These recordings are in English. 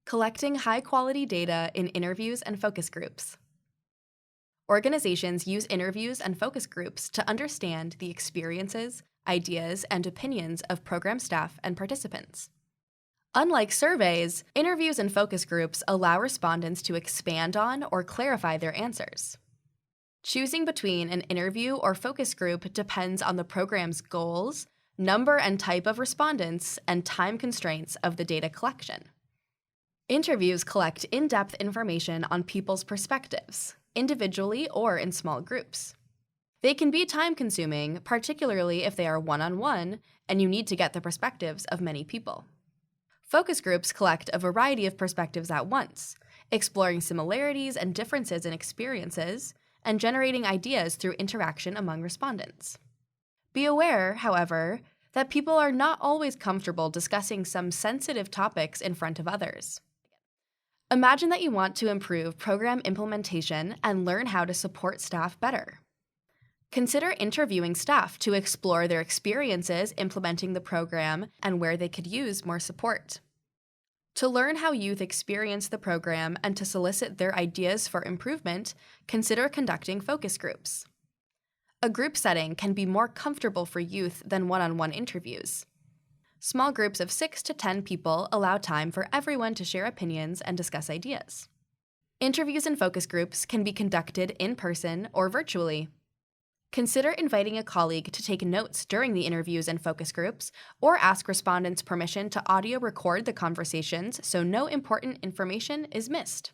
Collecting high-quality data in interviews and focus groups. Organizations use interviews and focus groups to understand the experiences, ideas, and opinions of program staff and participants. Unlike surveys, interviews and focus groups allow respondents to expand on or clarify their answers. Choosing between an interview or focus group depends on the program's goals, number and type of respondents, and time constraints of the data collection. Interviews collect in-depth information on people's perspectives, individually or in small groups. They can be time-consuming, particularly if they are one-on-one and you need to get the perspectives of many people. Focus groups collect a variety of perspectives at once, exploring similarities and differences in experiences, and generating ideas through interaction among respondents. Be aware, however, that people are not always comfortable discussing some sensitive topics in front of others. Imagine that you want to improve program implementation and learn how to support staff better. Consider interviewing staff to explore their experiences implementing the program and where they could use more support. To learn how youth experience the program and to solicit their ideas for improvement, consider conducting focus groups. A group setting can be more comfortable for youth than one-on-one interviews. Small groups of 6 to 10 people allow time for everyone to share opinions and discuss ideas. Interviews and focus groups can be conducted in person or virtually. Consider inviting a colleague to take notes during the interviews and focus groups, or ask respondents permission to audio record the conversations so no important information is missed.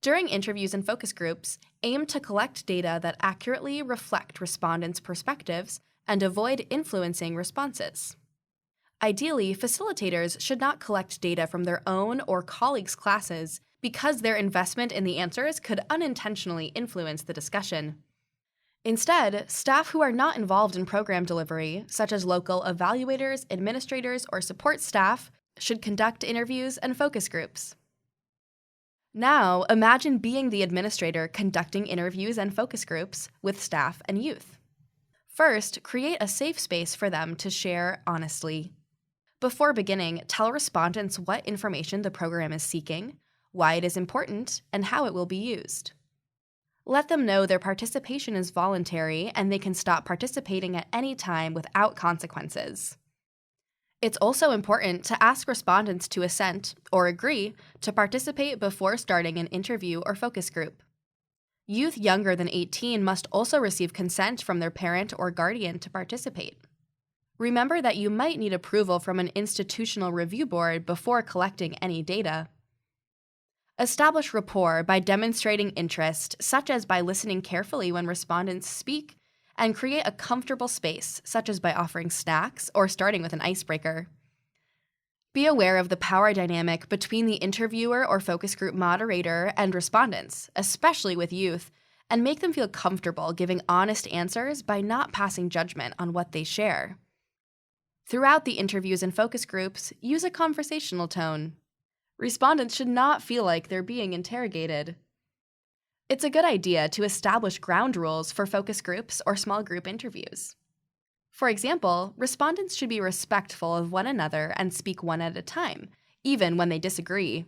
During interviews and focus groups, aim to collect data that accurately reflect respondents' perspectives and avoid influencing responses. Ideally, facilitators should not collect data from their own or colleagues' classes because their investment in the answers could unintentionally influence the discussion. Instead, staff who are not involved in program delivery, such as local evaluators, administrators, or support staff, should conduct interviews and focus groups. Now, imagine being the administrator conducting interviews and focus groups with staff and youth. First, create a safe space for them to share honestly. Before beginning, tell respondents what information the program is seeking, why it is important, and how it will be used. Let them know their participation is voluntary and they can stop participating at any time without consequences. It's also important to ask respondents to assent or agree to participate before starting an interview or focus group. Youth younger than 18 must also receive consent from their parent or guardian to participate. Remember that you might need approval from an institutional review board before collecting any data. Establish rapport by demonstrating interest, such as by listening carefully when respondents speak, and create a comfortable space, such as by offering snacks or starting with an icebreaker. Be aware of the power dynamic between the interviewer or focus group moderator and respondents, especially with youth, and make them feel comfortable giving honest answers by not passing judgment on what they share. Throughout the interviews and focus groups, use a conversational tone. Respondents should not feel like they're being interrogated. It's a good idea to establish ground rules for focus groups or small group interviews. For example, respondents should be respectful of one another and speak one at a time, even when they disagree.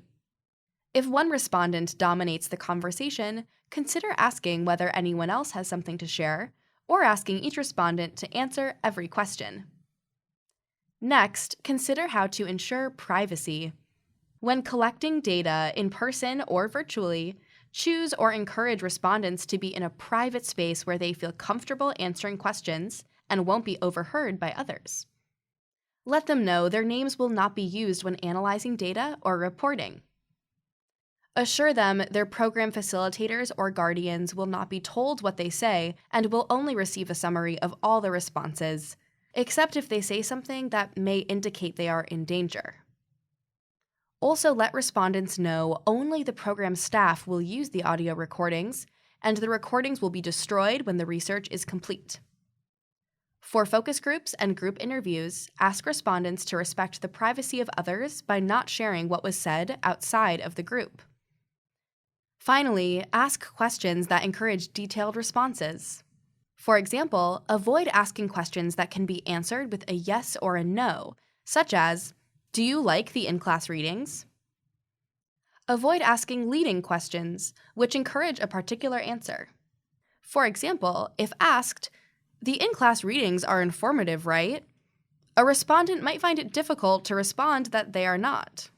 If one respondent dominates the conversation, consider asking whether anyone else has something to share, or asking each respondent to answer every question. Next, consider how to ensure privacy. When collecting data in person or virtually, choose or encourage respondents to be in a private space where they feel comfortable answering questions and won't be overheard by others. Let them know their names will not be used when analyzing data or reporting. Assure them their program facilitators or guardians will not be told what they say and will only receive a summary of all the responses, except if they say something that may indicate they are in danger. Also, let respondents know only the program staff will use the audio recordings, and the recordings will be destroyed when the research is complete. For focus groups and group interviews, ask respondents to respect the privacy of others by not sharing what was said outside of the group. Finally, ask questions that encourage detailed responses. For example, avoid asking questions that can be answered with a yes or a no, such as, "Do you like the in-class readings?" Avoid asking leading questions, which encourage a particular answer. For example, if asked, "The in-class readings are informative, right?" a respondent might find it difficult to respond that they are not.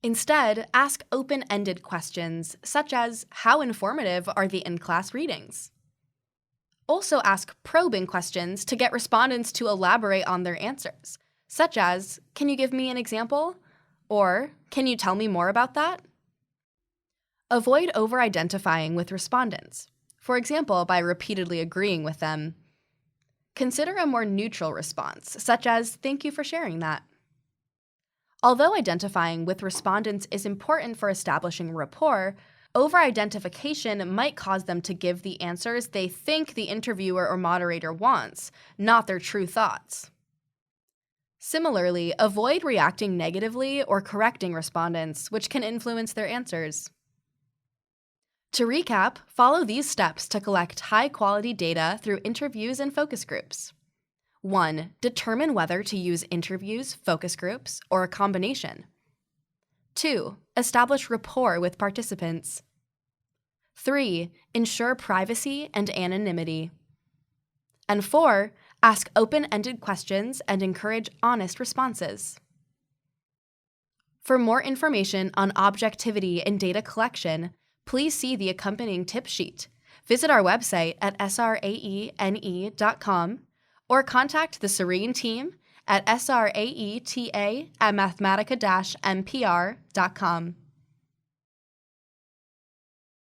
Instead, ask open-ended questions, such as, "How informative are the in-class readings?" Also ask probing questions to get respondents to elaborate on their answers, such as, "Can you give me an example?" or "Can you tell me more about that?" Avoid over-identifying with respondents, for example, by repeatedly agreeing with them. Consider a more neutral response, such as, "Thank you for sharing that." Although identifying with respondents is important for establishing rapport, over-identification might cause them to give the answers they think the interviewer or moderator wants, not their true thoughts. Similarly, avoid reacting negatively or correcting respondents, which can influence their answers. To recap, follow these steps to collect high-quality data through interviews and focus groups. 1. Determine whether to use interviews, focus groups, or a combination. 2. Establish rapport with participants. 3. Ensure privacy and anonymity. And 4. Ask open-ended questions and encourage honest responses. For more information on objectivity in data collection, please see the accompanying tip sheet. Visit our website at sraene.com or contact the Serene team at sraeta@mathematica-mpr.com.